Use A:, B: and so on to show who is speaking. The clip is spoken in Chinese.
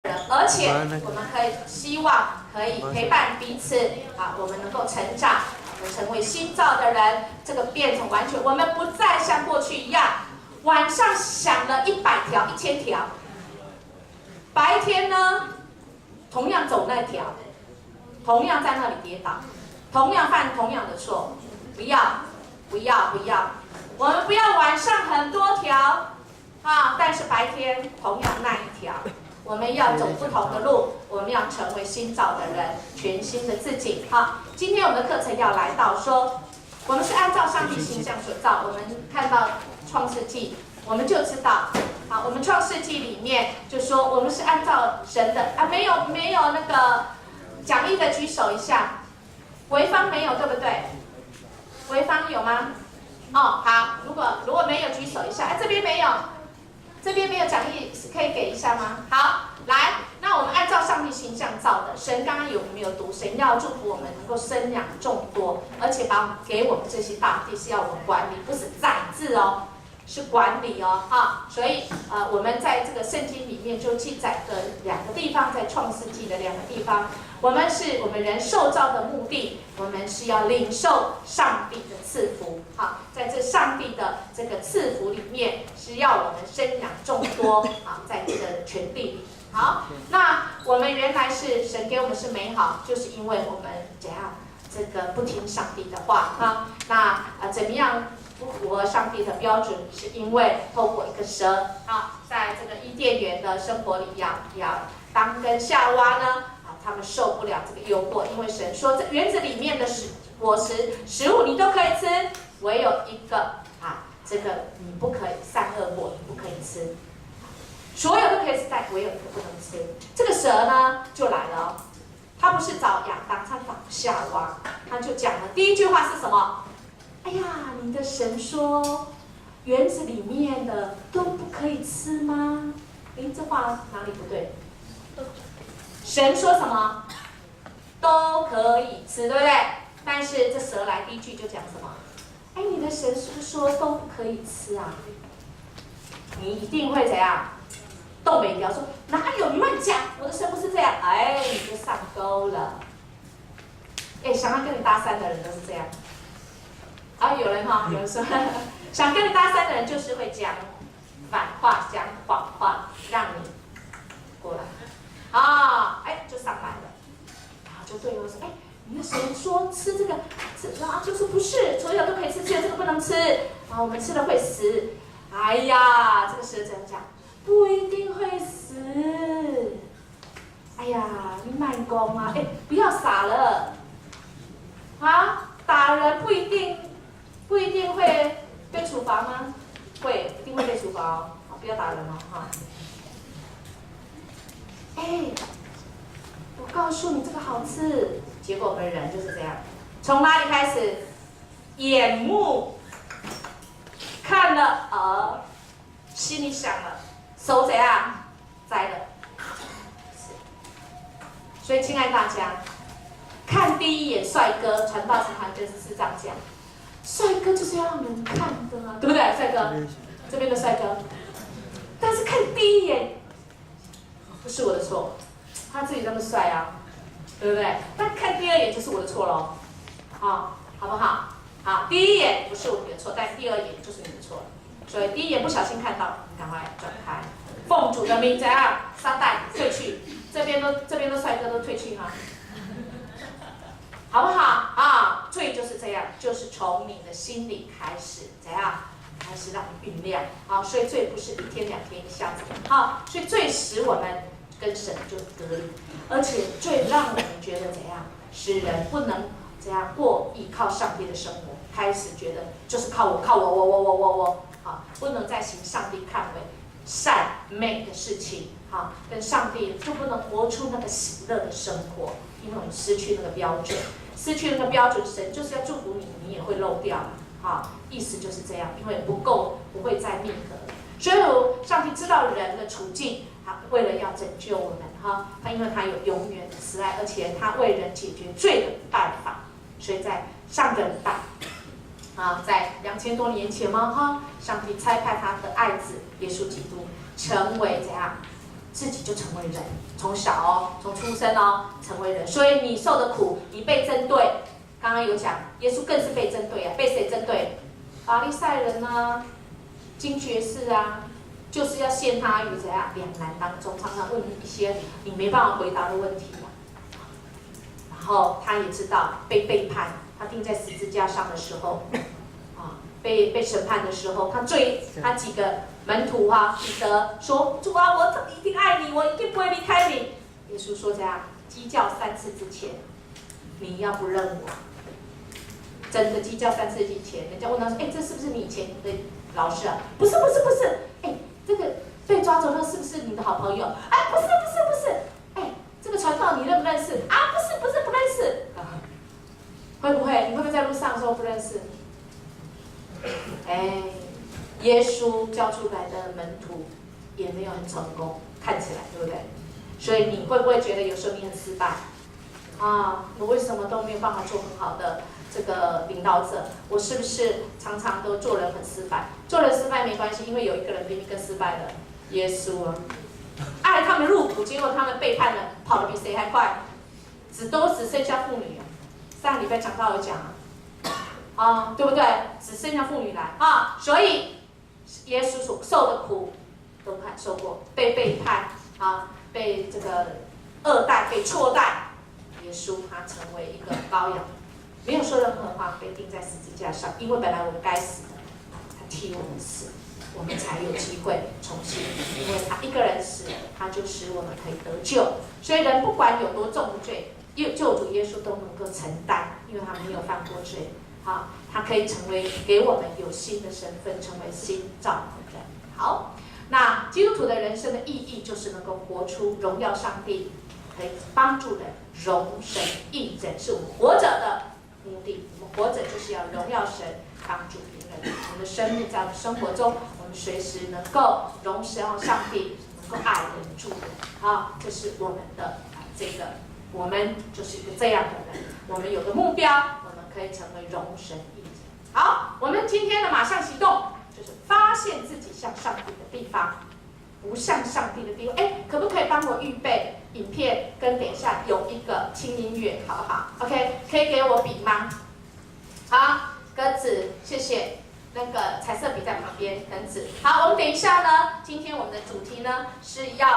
A: 人，而且我们可以希望可以陪伴彼此啊，我们能够成长，成为新造的人，这个变成完全，我们不再像过去一样，晚上想了100条、1000条，白天呢，同样走那条，同样在那里跌倒，同样犯同样的错，不要，我们不要晚上很多条啊，但是白天同样那一条。我们要走不同的路，我们要成为新造的人，全新的自己。好，今天我们的课程要来到说，我们是按照上帝形象所造。我们看到创世纪，我们就知道，好，我们创世纪里面就说我们是按照神的啊，没有那个讲义的举手一下，潍坊没有对不对？潍坊有吗？哦，好，如果没有举手一下，哎，这边没有。这边没有讲义，可以给一下吗？好，来，那我们按照上帝形象造的。神刚刚没有读？神要祝福我们能够生养众多，而且给我们这些大地是要我们管理，不是宰制哦，是管理哦，哈。所以我们在这个圣经里面就记载的2个地方，在创世纪的2个地方，我们人受造的目的，我们是要领受上帝的赐福。好，在这上帝的这个赐福里面，是要我们生养众多啊，在这个权地里。好，那我们原来是神给我们是美好，就是因为我们怎样这个不听上帝的话啊，那怎么样不符合上帝的标准，是因为透过一个蛇啊，在这个伊甸园的生活里当跟夏娃呢。他们受不了这个诱惑，因为神说这园子里面的果实食物你都可以吃，唯有一个啊，这个你不可以善恶果，你不可以吃，所有都可以吃，但唯有一个不能吃。这个蛇呢就来了哦，他不是找亚当，他找夏娃，他就讲了第一句话是什么？哎呀，你的神说园子里面的都不可以吃吗？诶，这话哪里不对？神说什么都可以吃，对不对？但是这蛇来第一句就讲什么？哎，你的神是不是说都不可以吃啊？你一定会怎样？动尾调说哪有？你乱讲，我的神不是这样。哎，你就上钩了。哎，想要跟你搭讪的人都是这样。啊，有人说想跟你搭讪的人就是会讲反话、讲谎话，让你过来。啊，哎，就上来了，然后就对我说，哎，你的神说吃这个，就说不是，所有都可以吃，只有这个不能吃，啊，我们吃了会死。哎呀，这个蛇怎样讲？不一定会死。哎呀，你慢攻啊，哎，不要傻了，啊，打人不一定会被处罚吗？会，一定会被处罚哦，好，不要打人哦，哈。哎，我告诉你这个好吃，结果我们人就是这样，从哪里开始？眼目看了，心里想了，手怎样摘了？所以，亲爱的大家，看第一眼帅哥，传道集团就是这样讲，帅哥就是要让人看的啊，对不对？帅哥，这边的帅哥，但是看第一眼。不是我的错，他自己那么帅啊，对不对？但看第2眼就是我的错喽，好不好？好，第1眼不是你的错，但第2眼就是你的错了。所以第1眼不小心看到，你赶快转开。奉主的名，怎样？撒旦退去，这边都帅哥都退去哈，好不好？啊，罪就是这样，就是从你的心里开始，怎样？开始让你酝酿，好，所以罪不是1天2天一下子，好，所以罪使我们跟神就隔离，而且罪让我们觉得怎样，使人不能怎样过依靠上帝的生活，开始觉得就是靠我，好，不能再行上帝看为善美的事情，好，跟上帝就不能活出那个喜乐的生活，因为我们失去那个标准，神就是要祝福你，你也会漏掉。好，意思就是这样，因为不会再密合。所以上帝知道人的处境，他为了要拯救我们，他因为他有永远的慈爱，而且他为人解决罪的办法，所以在上个礼拜，在2000多年前嘛，上帝差派他的爱子耶稣基督成为怎样，自己就成为人，从小哦，从出生哦，成为人。所以你受的苦，你被针对，刚刚有讲，耶稣更是被针对啊，被谁针对？法利赛人啊，经学士啊，就是要陷他于怎样两难当中，常常问一些你没办法回答的问题啊。然后他也知道被背叛，他钉在十字架上的时候，啊，被审判的时候，他几个门徒啊，彼得说：“主啊，我一定爱你，我一定不会离开你。”耶稣说：“这样，鸡叫3次之前，你要不认我？”真的鸡叫3次之前，人家问他说：“哎，这是不是你以前的老师啊？”“不是，哎，这个被抓走那是不是你的好朋友？”“哎，不是。”“哎，这个传道你认不认识？”“啊，不认识。”会不会？你会不会在路上的时候不认识？哎，耶稣教出来的门徒也没有很成功，看起来对不对？所以你会不会觉得有时候你很失败？啊，我为什么都没有办法做很好的这个领导者？我是不是常常都做人很失败？做人失败没关系，因为有一个人比你更失败了，耶稣啊！爱他们入苦，结果他们背叛了，跑得比谁还快，只剩下妇女。上个礼拜讲到有讲啊，对不对？只剩下妇女来啊，所以耶稣所受的苦都受过，被背叛啊，被这个2代被错待，耶稣他成为一个羔羊，没有说任何话，被钉在十字架上，因为本来我们该死的，他替我们死，我们才有机会重新，因为他一个人死，他就使我们可以得救。所以人不管有多重的罪，救主耶稣都能够承担，因为他没有犯过罪。好，他可以成为给我们有新的身份，成为新造的人。好，那基督徒的人生的意义就是能够活出荣耀上帝，可以帮助人，荣神益人，是我们活着的目的。我们活着就是要荣耀神，帮助别人。我们的生命在我们生活中，我们随时能够荣耀上帝，能够爱人助人。好，这是我们的这个。我们就是一个这样的人，我们有个目标，我们可以成为荣神益人。好，我们今天的马上行动就是发现自己像上帝的地方，不像上帝的地方。哎，可不可以帮我预备影片跟等一下有一个轻音乐，好不好 ？OK， 可以给我笔吗？好，鸽子，谢谢。那个彩色笔在旁边，鸽子。好，我们等一下呢，今天我们的主题呢是要